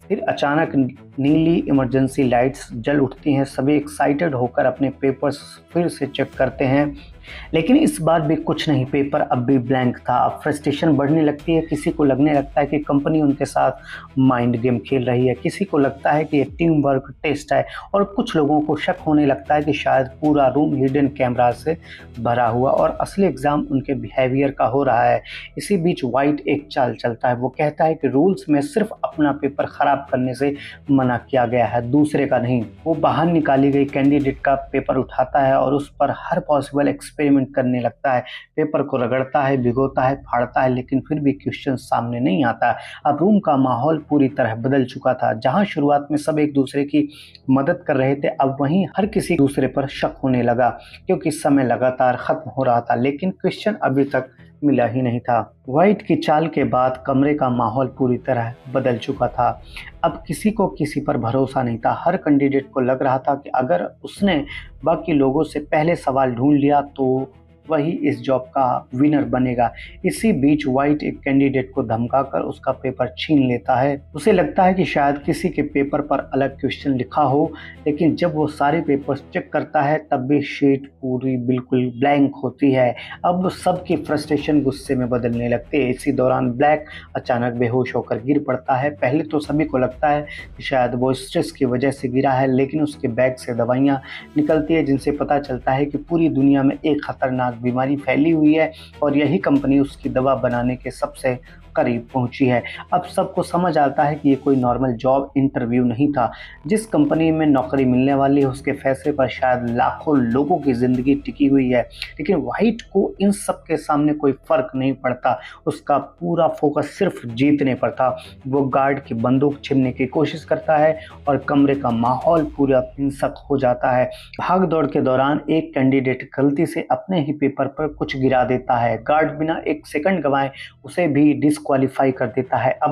फिर अचानक नीली इमरजेंसी लाइट्स जल उठती हैं। सभी एक्साइटेड होकर अपने पेपर्स फिर से चेक करते हैं, लेकिन इस बार भी कुछ नहीं, पेपर अब भी ब्लैंक था। अब फ्रस्ट्रेशन बढ़ने लगती है। किसी को लगने लगता है कि कंपनी उनके साथ माइंड गेम खेल रही है, किसी को लगता है कि ये टीम वर्क टेस्ट है, और कुछ लोगों को शक होने लगता है कि शायद पूरा रूम हिडन कैमरा से भरा हुआ और असली एग्जाम उनके बिहेवियर का हो रहा है। इसी बीच वाइट एक चाल चलता है। वो कहता है कि रूल्स में सिर्फ अपना पेपर खराब करने से मना किया गया है, दूसरे का नहीं। वो बाहर निकाली गई कैंडिडेट का पेपर उठाता है और उस पर हर पॉसिबल एक्सपेरिमेंट करने लगता है। पेपर को रगड़ता है, भिगोता है, फाड़ता है, लेकिन फिर भी क्वेश्चन सामने नहीं आता। अब रूम का माहौल पूरी तरह बदल चुका था। जहां शुरुआत में सब एक दूसरे की मदद कर रहे थे, अब वहीं हर किसी दूसरे पर शक होने लगा, क्योंकि समय लगातार खत्म हो रहा था, लेकिन क्वेश्चन अभी तक मिला ही नहीं था। व्हाइट की चाल के बाद कमरे का माहौल पूरी तरह बदल चुका था। अब किसी को किसी पर भरोसा नहीं था। हर कैंडिडेट को लग रहा था कि अगर उसने बाकी लोगों से पहले सवाल ढूंढ लिया तो वही इस जॉब का विनर बनेगा। इसी बीच व्हाइट एक कैंडिडेट को धमकाकर उसका पेपर छीन लेता है। उसे लगता है कि शायद किसी के पेपर पर अलग क्वेश्चन लिखा हो, लेकिन जब वो सारे पेपर्स चेक करता है तब भी शीट पूरी बिल्कुल ब्लैंक होती है। अब सबकी फ्रस्ट्रेशन गुस्से में बदलने लगती है। इसी दौरान ब्लैक अचानक बेहोश होकर गिर पड़ता है। पहले तो सभी को लगता है कि शायद वो स्ट्रेस की वजह से गिरा है, लेकिन उसके बैग से दवाइयाँ निकलती है, जिनसे पता चलता है कि पूरी दुनिया में एक खतरनाक बीमारी फैली हुई है और यही कंपनी उसकी दवा बनाने के सबसे करीब पहुंची है। अब सबको समझ आता है कि ये कोई नॉर्मल जॉब इंटरव्यू नहीं था। जिस कंपनी में नौकरी मिलने वाली है उसके फैसले पर शायद लाखों लोगों की जिंदगी टिकी हुई है, लेकिन व्हाइट को इन सब के सामने कोई फर्क नहीं पड़ता। उसका पूरा फोकस सिर्फ जीतने पर था। वो गार्ड की बंदूक छीनने की कोशिश करता है और कमरे का माहौल पूरा हिंसक हो जाता है। भाग दौड़ के दौरान एक कैंडिडेट गलती से अपने ही पेपर पर कुछ गिरा देता है। गार्ड बिना एक सेकंड गंवाए उसे भी डिस्क्वालीफाई कर देता है। अब